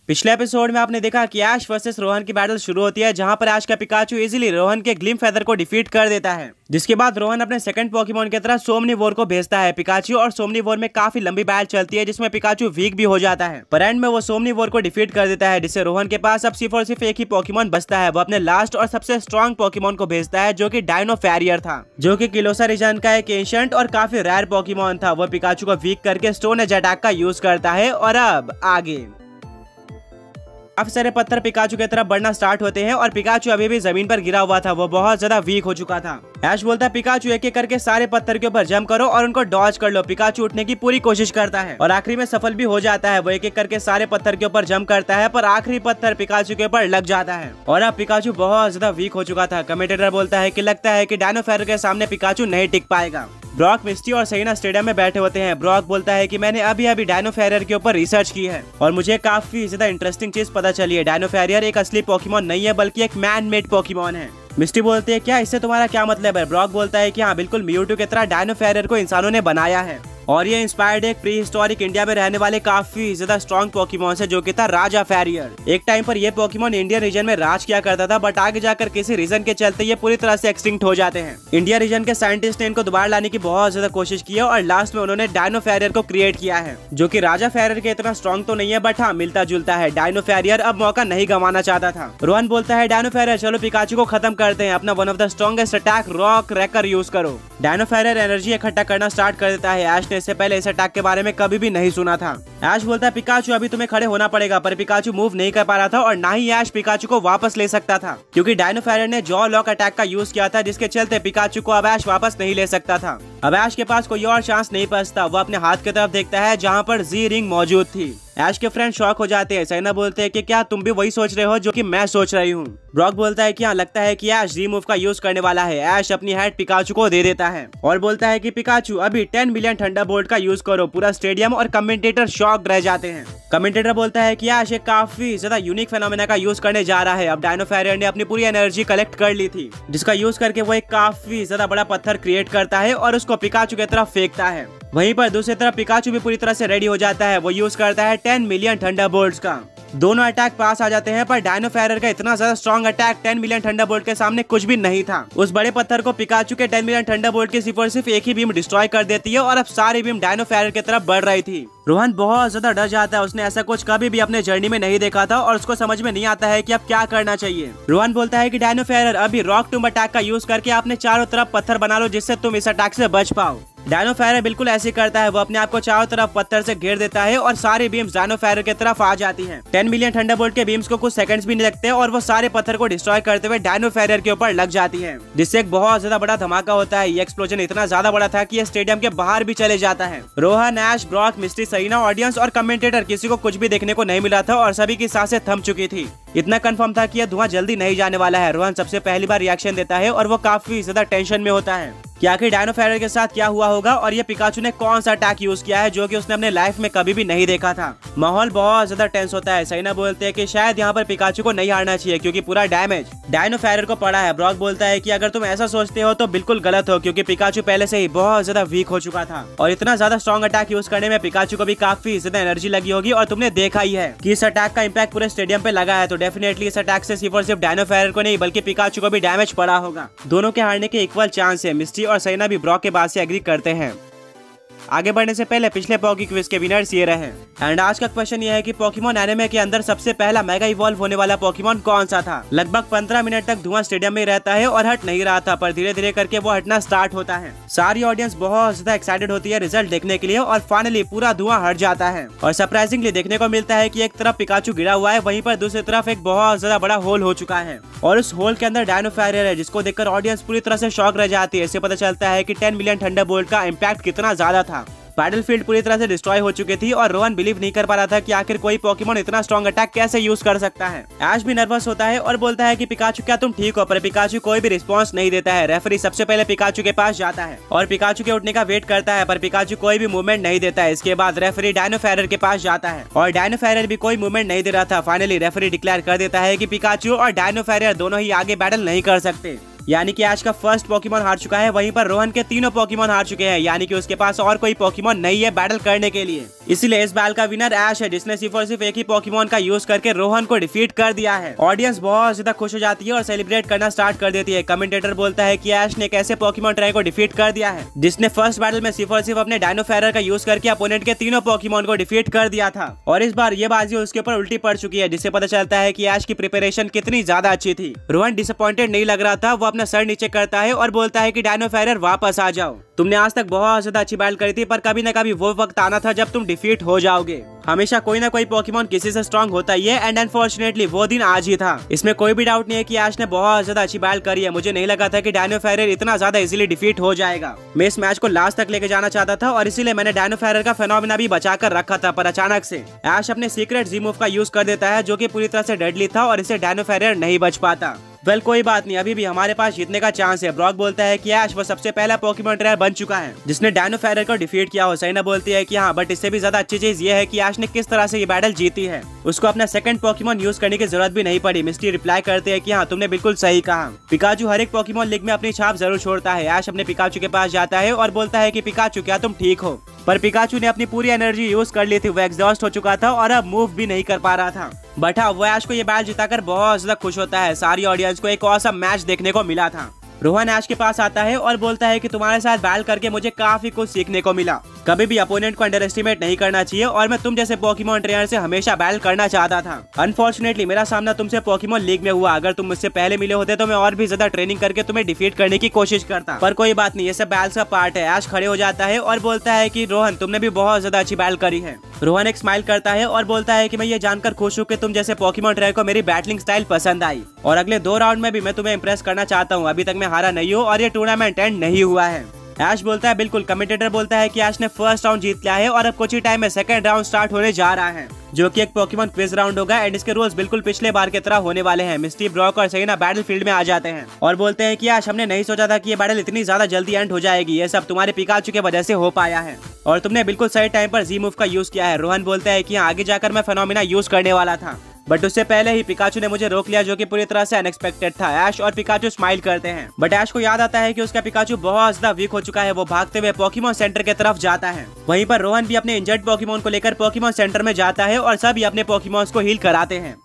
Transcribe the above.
पिछले एपिसोड में आपने देखा कि ऐश वर्सेस रोहन की बैटल शुरू होती है, जहां पर ऐश का पिकाचू इजीली रोहन के ग्लिम फेदर को डिफीट कर देता है। जिसके बाद रोहन अपने सेकंड पोकेमॉन की तरह सोमनिवोर को भेजता है। पिकाचू और सोमनिवोर में काफी लंबी बैटल चलती है, जिसमें पिकाचू वीक भी हो जाता है, पर एंड में वो सोमनिवोर को डिफीट कर देता है, जिससे रोहन के पास अब सिर्फ और सिर्फ एक ही पोकेमॉन बचता है। वो अपने लास्ट और सबसे स्ट्रॉन्ग पोकेमॉन को भेजता है, जो कि डायनो फैरियर था, जो कि किलोसा रीजन का एक एंशिएंट और काफी रेयर पोकेमॉन था। वो पिकाचू को वीक करके स्टोन एज अटैक का यूज करता है। और अब आगे काफी सारे पत्थर पिकाचू की तरफ बढ़ना स्टार्ट होते हैं और पिकाचू अभी भी जमीन पर गिरा हुआ था। वो बहुत ज्यादा वीक हो चुका था। ऐश बोलता है पिकाचू एक एक करके सारे पत्थर के ऊपर जंप करो और उनको डॉज कर लो। पिकाचू उठने की पूरी कोशिश करता है और आखिरी में सफल भी हो जाता है। वो एक एक करके सारे पत्थर के ऊपर जंप करता है, पर आखिरी पत्थर पिकाचू के ऊपर लग जाता है और अब पिकाचू बहुत ज्यादा वीक हो चुका था। कमेंटेटर बोलता है कि लगता है कि डायनो फेरर के सामने पिकाचू नहीं टिक पाएगा। ब्रॉक, मिस्टी और सहीना स्टेडियम में बैठे होते हैं। ब्रॉक बोलता है कि मैंने अभी डायनो फैरियर के ऊपर रिसर्च की है और मुझे काफी ज्यादा इंटरेस्टिंग चीज पता चली है। डायनो फैरियर एक असली पोकेमॉन नहीं है, बल्कि एक मैन मेड पोकेमॉन है। मिस्टी बोलती है क्या इससे तुम्हारा क्या मतलब है? ब्रॉक बोलता है कि हाँ बिल्कुल, म्यूटू की तरह डायनो फैरियर को इंसानों ने बनाया है और ये इंस्पायर्ड एक प्री हिस्टोरिक इंडिया में रहने वाले काफी ज्यादा स्ट्रॉन्ग पोकेमॉन से, जो कि था राजा फैरियर। एक टाइम पर ये पोकेमॉन इंडियन रीजन में राज किया करता था, बट आगे जाकर किसी रीजन के चलते ये पूरी तरह से एक्सटिंक्ट हो जाते हैं। इंडिया रीजन के साइंटिस्ट ने इनको दोबारा लाने की बहुत ज्यादा कोशिश की है और लास्ट में उन्होंने डायनो फैरियर को क्रिएट किया है, जो कि राजा फैरियर के इतना स्ट्रॉन्ग तो नहीं है, बट हाँ मिलता जुलता है। डायनो फैरियर अब मौका नहीं गंवाना चाहता था। रोहन बोलता है डायनो फैरियर चलो पिकाचू को खत्म करते हैं, अपना one of the strongest attack rock wrecker use करो। डायनो फैरियर एनर्जी इकट्ठा करना स्टार्ट कर देता है। ऐश ने इससे पहले इस अटैक के बारे में कभी भी नहीं सुना था। ऐश बोलता है पिकाचू अभी तुम्हें खड़े होना पड़ेगा, पर पिकाचू मूव नहीं कर पा रहा था और ना ही ऐश पिकाचू को वापस ले सकता था, क्योंकि डायनो फैरियर ने जॉ लॉक अटैक का यूज किया था, जिसके चलते पिकाचू को अब ऐश वापस नहीं ले सकता था। अब ऐश के पास कोई और चांस नहीं बचता। वो अपने हाथ की तरफ देखता है जहाँ पर जी रिंग मौजूद थी। ऐश के फ्रेंड शॉक हो जाते हैं। सहीना बोलते हैं कि क्या तुम भी वही सोच रहे हो जो कि मैं सोच रही हूँ? ब्रॉक बोलता है कि हाँ लगता है कि ऐश जी मूव का यूज करने वाला है। ऐश अपनी हेड पिकाचू को दे देता है और बोलता है कि पिकाचू अभी 10 मिलियन थंडरबोल्ट का यूज करो। पूरा स्टेडियम और कमेंटेटर शॉक रह जाते हैं। कमेंटेटर बोलता है कि ऐश एक काफी ज्यादा यूनिक फेनोमेना का यूज करने जा रहा है। अब डायनो फैरियर ने अपनी पूरी एनर्जी कलेक्ट कर ली थी, जिसका यूज करके वो एक काफी ज्यादा बड़ा पत्थर क्रिएट करता है और उसको पिकाचू की तरफ फेंकता है। वहीं पर दूसरी तरफ पिकाचू भी पूरी तरह से रेडी हो जाता है। वो यूज करता है 10 मिलियन थंडरबोल्ट्स का। दोनों अटैक पास आ जाते हैं, पर डायनो फैरियर का इतना ज्यादा स्ट्रॉन्ग अटैक 10 मिलियन थंडरबोल्ट के सामने कुछ भी नहीं था। उस बड़े पत्थर को पिकाचू के 10 मिलियन थंडरबोल्ट की सिर्फ और सिर्फ एक ही बीम डिस्ट्रॉय कर देती है और अब सारी बीम डायनो फैरियर की तरफ बढ़ रही थी। रोहन बहुत ज्यादा डर जाता है। उसने ऐसा कुछ कभी भी अपने जर्नी में नहीं देखा था और उसको समझ में नहीं आता है कि अब क्या करना चाहिए। रोहन बोलता है कि डायनो फैरियर अभी रॉक टूम अटैक का यूज करके अपने चारों तरफ पत्थर बना लो, जिससे तुम इस अटैक से बच पाओ। डायनो फैरियर बिल्कुल ऐसे करता है। वो अपने आप को चारों तरफ पत्थर से घेर देता है और सारी बीम्स डायनो फैरियर की तरफ आ जाती हैं। 10 मिलियन थंडरबोल्ट के बीम्स को कुछ सेकंड्स भी नहीं लगते और वो सारे पत्थर को डिस्ट्रॉय करते हुए डायनो फैरियर के ऊपर लग जाती हैं, जिससे एक बहुत ज्यादा बड़ा धमाका होता है। ये एक्सप्लोजन इतना ज्यादा बड़ा था कि ये स्टेडियम के बाहर भी चले जाता है। रोहन, ऐश, ब्रॉक, मिस्टी, सहीना, ऑडियंस और कमेंटेटर किसी को कुछ भी देखने को नहीं मिला था और सभी की सांसें थम चुकी थी। इतना कंफर्म था कि यह धुआं जल्दी नहीं जाने वाला है। रोहन सबसे पहली बार रिएक्शन देता है और वो काफी ज्यादा टेंशन में होता है कि आखिर डायनो फैरियर के साथ क्या हुआ होगा और ये पिकाचू ने कौन सा अटैक यूज किया है, जो कि उसने अपने लाइफ में कभी भी नहीं देखा था। माहौल बहुत ज्यादा टेंस होता है। सहीना बोलते हैं कि शायद यहाँ पर पिकाचू को नहीं हारना चाहिए, क्योंकि पूरा डैमेज डायनो फैरियर को पड़ा है। ब्रॉक बोलता है कि अगर तुम ऐसा सोचते हो तो बिल्कुल गलत हो, क्योंकि पिकाचू पहले से ही बहुत ज्यादा वीक हो चुका था और इतना ज्यादा स्ट्रॉन्ग अटैक यूज करने में पिकाचू को भी काफी ज्यादा एनर्जी लगी होगी और तुमने देखा ही है कि इस अटैक का इम्पैक्ट पूरे स्टेडियम पे लगा है। तो डेफिनेटली इस अटैक से सिर्फ और सिर्फ डायनो फैरियर को नहीं बल्कि पिकाचू को भी डैमेज पड़ा होगा। दोनों के हारने के इक्वल चांस है। मिस्टी और सहीना भी ब्रॉक के बात से एग्री करते हैं। आगे बढ़ने से पहले पिछले पॉकी क्विज के विनर्स ये रहे। एंड आज का क्वेश्चन ये है कि पोकेमॉन एनिमे के अंदर सबसे पहला मेगा इवॉल्व होने वाला पोकेमॉन कौन सा था? लगभग 15 मिनट तक धुआं स्टेडियम में रहता है और हट नहीं रहा था, पर धीरे धीरे करके वो हटना स्टार्ट होता है। सारी ऑडियंस बहुत ज्यादा एक्साइटेड होती है रिजल्ट देखने के लिए और फाइनली पूरा धुआं हट जाता है और सरप्राइजिंगली देखने को मिलता है कि एक तरफ पिकाचू गिरा हुआ है, वहीं पर दूसरी तरफ एक बहुत ज्यादा बड़ा होल हो चुका है और उस होल के अंदर डायनो फैरियर है, जिसको देखकर ऑडियंस पूरी तरह से शॉक रह जाती है। इससे पता चलता है कि 10 मिलियन थंडरबोल्ट का इम्पैक्ट कितना ज्यादा था। बैटलफील्ड पूरी तरह से डिस्ट्रॉय हो चुकी थी और रोहन बिलीव नहीं कर पा रहा था कि आखिर कोई पोकेमॉन इतना स्ट्रॉन्ग अटैक कैसे यूज कर सकता है। ऐश भी नर्वस होता है और बोलता है कि पिकाचू क्या तुम ठीक हो, पर पिकाचू कोई भी रिस्पांस नहीं देता है। रेफरी सबसे पहले पिकाचू के पास जाता है और पिकाचू के उठने का वेट करता है, पर पिकाचू कोई भी मूवमेंट नहीं देता है। इसके बाद रेफरी डायनो फैरियर के पास जाता है और डायनो फैरियर भी कोई मूवमेंट नहीं दे रहा था। फाइनली रेफरी डिक्लेयर कर देता है कि पिकाचू और डायनो फैरियर दोनों ही आगे बैटल नहीं कर सकते। यानी कि ऐश का फर्स्ट पोकेमॉन हार चुका है, वहीं पर रोहन के तीनों पोकेमॉन हार चुके हैं, यानी कि उसके पास और कोई पोकेमॉन नहीं है बैटल करने के लिए। इसलिए इस बैटल का विनर ऐश है, जिसने सिर्फ और सिर्फ एक ही पोकेमॉन का यूज करके रोहन को डिफीट कर दिया है। ऑडियंस बहुत ज्यादा खुश हो जाती है और सेलिब्रेट करना स्टार्ट कर देती है। कमेंटेटर बोलता है कि ऐश ने एक ऐसे पोकेमॉन ट्राई को डिफीट कर दिया है जिसने फर्स्ट बैटल में सिर्फ और सिर्फ अपने डायनो फेरर का यूज करके अपोनेंट के तीनों पोकेमॉन को डिफीट कर दिया था, और इस बार ये बाजी उसके ऊपर उल्टी पड़ चुकी है, जिससे पता चलता है कि ऐश की प्रिपरेशन कितनी ज्यादा अच्छी थी। रोहन डिसअपॉइंटेड नहीं लग रहा था, वो अपना सर नीचे करता है और बोलता है कि डायनो फेरर वापस आ जाओ, तुमने आज तक बहुत ज्यादा अच्छी बैटल करी थी, पर कभी न कभी वो वक्त आना था जब तुम डिफीट हो जाओगे। हमेशा कोई ना कोई पोकेमॉन किसी से स्ट्रांग होता ही है, एंड अनफॉर्चुनेटली वो दिन आज ही था। इसमें कोई भी डाउट नहीं है कि ऐश ने बहुत ज्यादा अच्छी बैटल करी है। मुझे नहीं लगा था कि डायनो फेरर इतना ज्यादा इजीली डिफीट हो जाएगा। मैं इस मैच को लास्ट तक लेके जाना चाहता था और इसीलिए मैंने डायनो फेरर का फेनोमेना भी बचा कर रखा था, पर अचानक से ऐश अपने सीक्रेट जी मूव का यूज कर देता है, जो कि पूरी तरह से डेडली था और इससे डायनो फेरर नहीं बच पाता। वेल कोई बात नहीं, अभी भी हमारे पास जीतने का चांस है। ब्रॉक बोलता है कि ऐश वो सबसे पहला पोकेमॉन ट्रेनर बन चुका है जिसने डायनो फेरर को डिफीट किया हो। सैना बोलती है कि हाँ, बट इससे भी ज्यादा अच्छी चीज ये है कि ऐश ने किस तरह से ये बैटल जीती है, उसको अपना सेकंड पोकेमॉन यूज करने की जरूरत भी नहीं पड़ी। मिस्टी रिप्लाई करते हैं कि हाँ, तुमने बिल्कुल सही कहा। पिकाचू हर एक पोकेमॉन लीग में अपनी छाप जरूर छोड़ता है। ऐश अपने पिकाचू के पास जाता है और बोलता है कि पिकाचू क्या तुम ठीक हो, पर पिकाचू ने अपनी पूरी एनर्जी यूज कर ली थी, वो एग्जॉस्ट हो चुका था और अब मूव भी नहीं कर पा रहा था। बट हाँ, वो ऐश को ये बैटल जिताकर बहुत ज्यादा खुश होता है। सारी ऑडियंस को एक औसम मैच देखने को मिला था। रोहन ऐश के पास आता है और बोलता है कि तुम्हारे साथ बैटल करके मुझे काफी कुछ सीखने को मिला। कभी भी अपोनेंट को अंडर एस्टिमेट नहीं करना चाहिए और मैं तुम जैसे पोकेमॉन ट्रेनर से हमेशा बैटल करना चाहता था। अनफॉर्चुनेटली मेरा सामना तुमसे पोकेमॉन लीग में हुआ। अगर तुम मुझसे पहले मिले होते तो मैं और भी ज्यादा ट्रेनिंग करके तुम्हें डिफीट करने की कोशिश करता, पर कोई बात नहीं, ये सब बैटल का पार्ट है। ऐश खड़े हो जाता है और बोलता है कि रोहन तुमने भी बहुत ज्यादा अच्छी बैटल करी है। रोहन एक स्माइल करता है और बोलता है कि मैं ये जानकर खुश हूँ कि तुम जैसे पोकेमॉन ट्रेनर को मेरी बैटलिंग स्टाइल पसंद आई, और अगले 2 राउंड में भी मैं तुम्हें इम्प्रेस करना चाहता हूँ। अभी तक मैं हारा नहीं हूँ और ये टूर्नामेंट एंड नहीं हुआ है। ऐश बोलता है बिल्कुल। कमेंटेटर बोलता है कि ऐश ने फर्स्ट राउंड जीत लिया है और अब कुछ ही टाइम में सेकंड राउंड स्टार्ट होने जा रहा है, जो कि एक पोकेमॉन क्विज राउंड होगा, एंड इसके रूल्स बिल्कुल पिछले बार की तरह होने वाले हैं। मिस्टी, ब्रॉक और सैना बैटल फील्ड में आ जाते हैं और बोलते हैं कि ऐश हमने नहीं सोचा था कि ये बैटल इतनी ज्यादा जल्दी एंड हो जाएगी। ये सब तुम्हारे पिकाचू की वजह से हो पाया है और तुमने बिल्कुल सही टाइम पर जी मूव का यूज किया है। रोहन बोलता है कि आगे जाकर मैं फेनोमेना यूज करने वाला था, बट उससे पहले ही पिकाचू ने मुझे रोक लिया, जो कि पूरी तरह से अनएक्सपेक्टेड था। ऐश और पिकाचू स्माइल करते हैं, बट ऐश को याद आता है कि उसका पिकाचू बहुत ज्यादा वीक हो चुका है। वो भागते हुए पोकेमॉन सेंटर की तरफ जाता है। वहीं पर रोहन भी अपने इंजर्ड पोकेमॉन को लेकर पोकेमॉन सेंटर में जाता है और सभी अपने पोकेमॉन्स को हील कराते हैं।